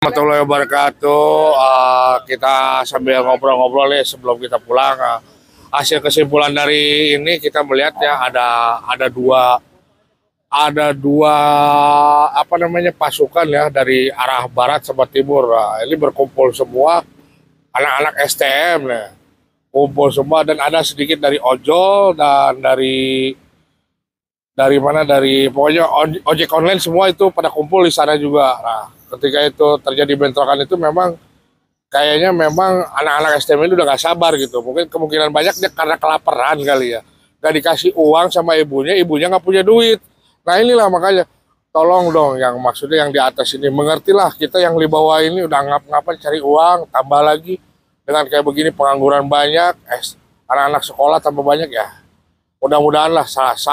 Warahmatullahi wabarakatuh. Kita sambil ngobrol-ngobrol nih sebelum kita pulang. Hasil kesimpulan dari ini kita melihat ya ada dua apa namanya pasukan ya dari arah barat sama timur. Ini berkumpul semua anak-anak STM nih. Kumpul semua dan ada sedikit dari ojol dan dari mana dari pokoknya ojek online semua itu pada kumpul di sana juga. Nah, ketika itu terjadi bentrokan itu memang anak-anak STM ini udah gak sabar gitu. Mungkin kemungkinan banyak dia karena kelaparan kali ya. Gak dikasih uang sama ibunya nggak punya duit. Nah inilah makanya tolong dong yang maksudnya yang di atas ini mengertilah kita yang di bawah ini udah ngap-ngapan cari uang tambah lagi dengan kayak begini pengangguran banyak, anak-anak sekolah tambah banyak ya. Mudah-mudahan lah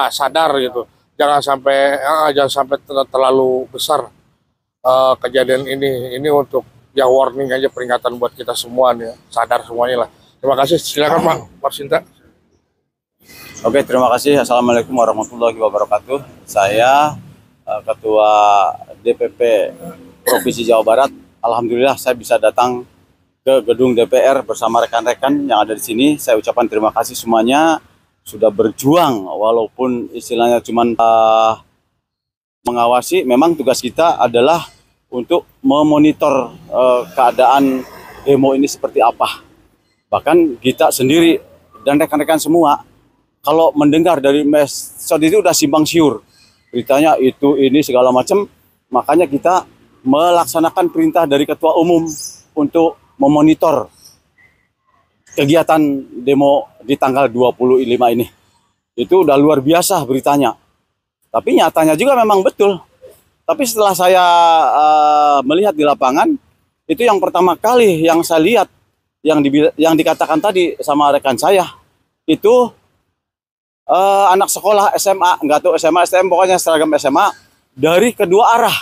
sadar gitu. Jangan sampai terlalu besar kejadian ini. Ini untuk ya warning aja peringatan buat kita semua nih. Sadar semuanya lah. Terima kasih. Silakan Pak Marsinta. Oke, terima kasih. Assalamualaikum warahmatullahi wabarakatuh. Saya Ketua DPP Provinsi Jawa Barat. Alhamdulillah saya bisa datang ke gedung DPR bersama rekan-rekan yang ada di sini. Saya ucapkan terima kasih semuanya sudah berjuang walaupun istilahnya cuma mengawasi. Memang tugas kita adalah untuk memonitor keadaan demo ini seperti apa. Bahkan kita sendiri dan rekan-rekan semua kalau mendengar dari medsos itu udah simpang siur. Beritanya itu ini segala macam, makanya kita melaksanakan perintah dari Ketua Umum untuk memonitor kegiatan demo di tanggal 25 ini. Itu udah luar biasa beritanya. Tapi nyatanya juga memang betul. Tapi setelah saya melihat di lapangan, itu yang pertama kali yang saya lihat, yang dikatakan tadi sama rekan saya, itu anak sekolah SMA, nggak tahu SMA, STM, pokoknya seragam SMA, dari kedua arah.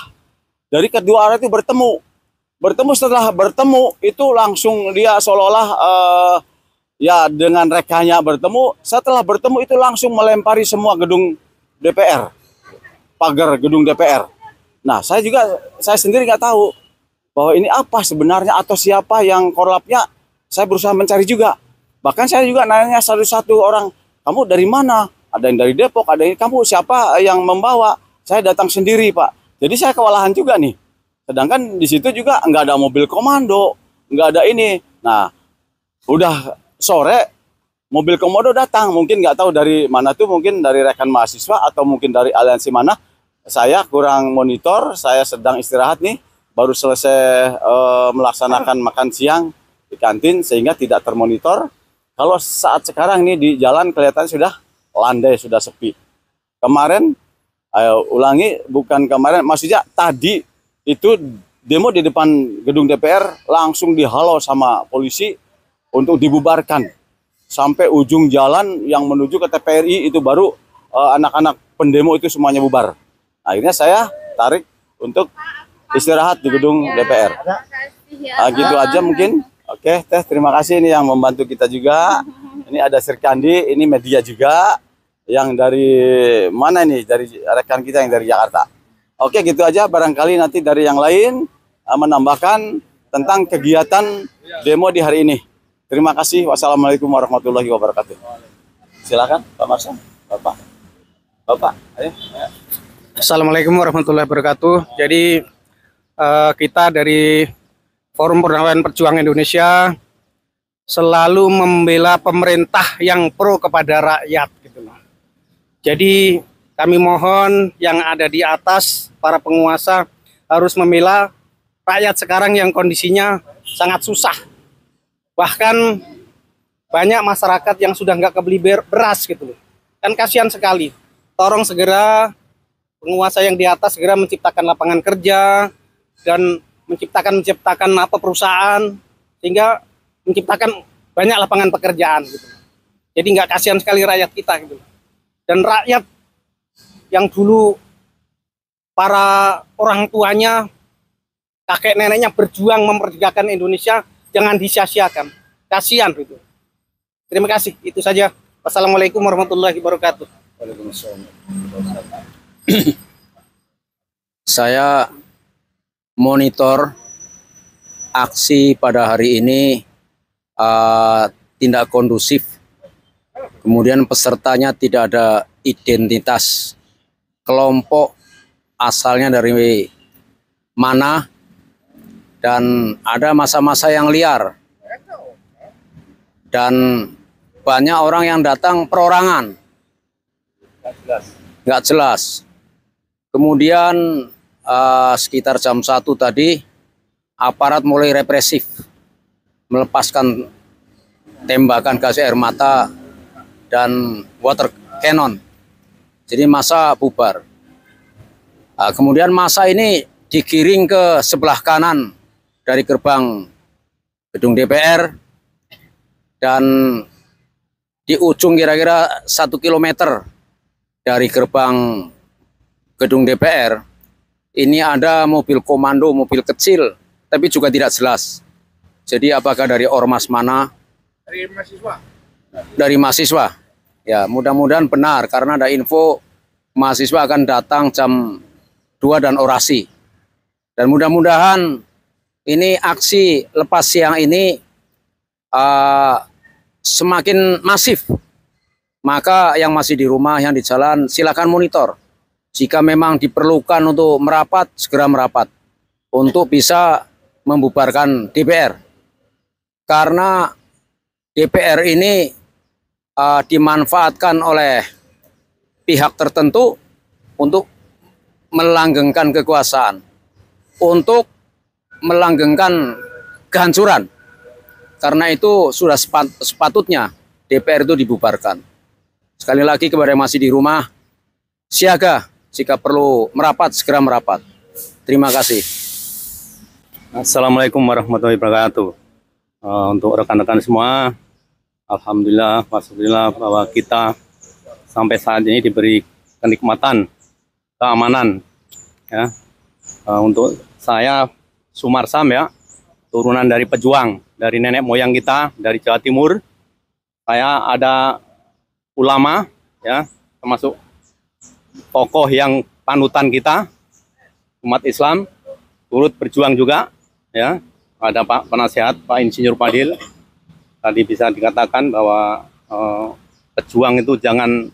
Dari kedua arah itu bertemu. Setelah bertemu, itu langsung dia seolah-olah ya dengan rekannya bertemu. Setelah bertemu itu langsung melempari semua gedung DPR, pagar gedung DPR. Nah, saya sendiri nggak tahu bahwa ini apa sebenarnya atau siapa yang korlapnya. Saya berusaha mencari juga. Bahkan saya juga nanya satu-satu orang, kamu dari mana? Ada yang dari Depok, ada yang kamu siapa yang membawa? Saya datang sendiri, Pak. Jadi saya kewalahan juga nih. Sedangkan di situ juga nggak ada mobil komando, nggak ada ini. Nah, udah sore mobil komando datang, mungkin nggak tahu dari mana tuh, mungkin dari rekan mahasiswa atau mungkin dari aliansi mana. Saya kurang monitor, saya sedang istirahat nih, baru selesai melaksanakan makan siang di kantin sehingga tidak termonitor. Kalau saat sekarang nih di jalan kelihatan sudah landai, sudah sepi. Kemarin, ulangi, bukan kemarin, maksudnya tadi itu demo di depan gedung DPR langsung dihalau sama polisi untuk dibubarkan. Sampai ujung jalan yang menuju ke TPRI itu baru anak-anak pendemo itu semuanya bubar. Akhirnya saya tarik untuk istirahat di gedung DPR. Gitu aja mungkin. Oke, Teh, terima kasih ini yang membantu kita juga. Ini ada Sirkandi, ini media juga. Yang dari mana ini? Dari rekan kita yang dari Jakarta. Oke, gitu aja. Barangkali nanti dari yang lain menambahkan tentang kegiatan demo di hari ini. Terima kasih. Wassalamualaikum warahmatullahi wabarakatuh. Silakan, Pak Marsan. Bapak, ayo. Assalamualaikum warahmatullahi wabarakatuh. Jadi kita dari Forum Purnawirawan Perjuangan Indonesia selalu membela pemerintah yang pro kepada rakyat gitu loh. Jadi kami mohon yang ada di atas, para penguasa harus membela rakyat sekarang yang kondisinya sangat susah. Bahkan banyak masyarakat yang sudah nggak kebeli beras gitu loh. Kan kasihan sekali. Tolong segera penguasa yang di atas segera menciptakan lapangan kerja dan menciptakan apa perusahaan sehingga menciptakan banyak lapangan pekerjaan gitu. Jadi nggak kasihan sekali rakyat kita gitu. Dan rakyat yang dulu para orang tuanya, kakek neneknya berjuang memerdekakan Indonesia jangan disia-siakan. Kasihan gitu. Terima kasih. Itu saja. Wassalamualaikum warahmatullahi wabarakatuh. Waalaikumsalam. Saya monitor aksi pada hari ini tidak kondusif. Kemudian pesertanya tidak ada identitas kelompok asalnya dari mana, dan ada masa-masa yang liar. Dan banyak orang yang datang perorangan. Nggak jelas. Kemudian sekitar jam 1 tadi, aparat mulai represif, melepaskan tembakan gas air mata dan water cannon. Jadi massa bubar. Kemudian massa ini digiring ke sebelah kanan dari gerbang gedung DPR, dan di ujung kira-kira 1 kilometer dari gerbang gedung DPR ini ada mobil komando, mobil kecil, tapi juga tidak jelas. Jadi apakah dari ormas mana? Dari mahasiswa. Dari mahasiswa. Ya, mudah-mudahan benar, karena ada info mahasiswa akan datang jam 2 dan orasi. Dan mudah-mudahan ini aksi lepas siang ini semakin masif. Maka yang masih di rumah, yang di jalan, silakan monitor. Jika memang diperlukan untuk merapat, segera merapat untuk bisa membubarkan DPR. Karena DPR ini dimanfaatkan oleh pihak tertentu untuk melanggengkan kekuasaan, untuk melanggengkan kehancuran. Karena itu sudah sepatutnya DPR itu dibubarkan. Sekali lagi kepada yang masih di rumah, siaga, jika perlu merapat, segera merapat. Terima kasih. Assalamualaikum warahmatullahi wabarakatuh. Untuk rekan-rekan semua, alhamdulillah, alhamdulillah bahwa kita sampai saat ini diberi kenikmatan, keamanan. Ya. Untuk saya, Sumarsam ya, turunan dari pejuang, dari nenek moyang kita, dari Jawa Timur. Saya ada ulama, ya, termasuk tokoh yang panutan kita, umat Islam, turut berjuang juga, ya. Ada Pak Penasehat, Pak Insinyur Fadil. Tadi bisa dikatakan bahwa pejuang itu jangan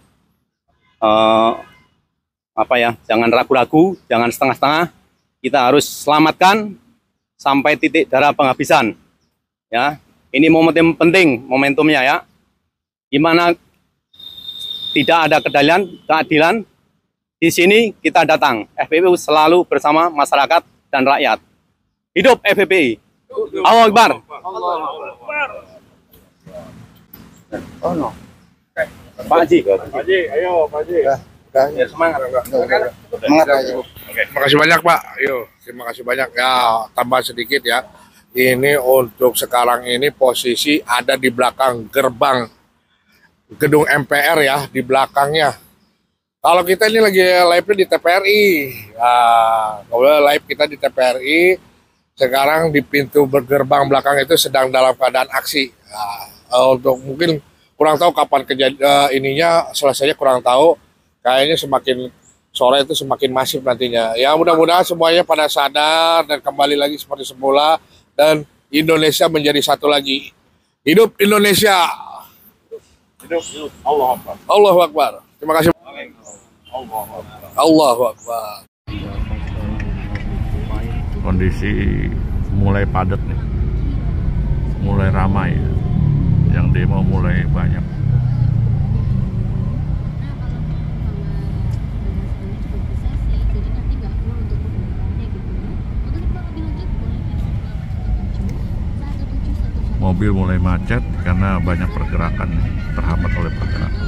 jangan ragu-ragu, jangan setengah-setengah. Kita harus selamatkan sampai titik darah penghabisan. Ya, ini momentum penting, momentumnya ya. Di mana tidak ada keadilan, di sini kita datang. FPPI selalu bersama masyarakat dan rakyat. Hidup FPPI. Allahu Akbar. Oh no. Pak Haji. Ayo Pak Haji. Ya, semangat. Semangat Haji. Oke, terima kasih banyak Pak. Ayo, terima kasih banyak. Ya, tambah sedikit ya. Ini untuk sekarang ini posisi ada di belakang gerbang gedung MPR ya, di belakangnya. Kalau kita ini lagi live di TPRI. Nah, kalau live kita di TPRI, sekarang di pintu gerbang belakang itu sedang dalam keadaan aksi. Nah, untuk mungkin kurang tahu kapan ininya selesainya, kurang tahu. Kayaknya semakin sore itu semakin masif nantinya. Ya mudah-mudahan semuanya pada sadar dan kembali lagi seperti semula, dan Indonesia menjadi satu lagi. Hidup Indonesia. Hidup Allah Akbar. Allahu Akbar. Terima kasih. Allahu Akbar. Kondisi mulai padat nih, mulai ramai, yang demo mulai banyak. Mobil mulai macet karena banyak pergerakan nih, terhambat oleh pergerakan.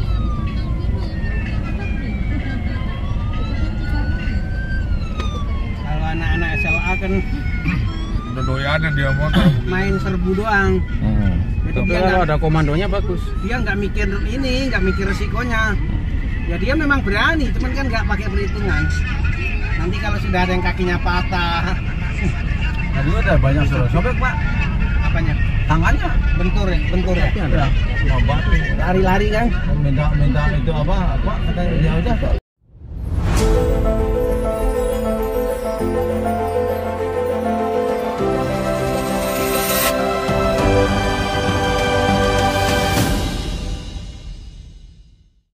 Kalau anak-anak SLA kan Udah doyan dia motor. main serbu doang. Jadi Tapi dia kalau nggak- ada komandonya bagus. dia nggak mikir ini, nggak mikir resikonya. Ya dia memang berani, cuman kan nggak pakai perhitungan. Nanti kalau sudah ada yang kakinya patah, Tadi ada banyak sobek Pak. apanya? Tangannya Bentur ya. ya, cuma batu. Lari-lari kan? Minta itu apa katanya dia udah.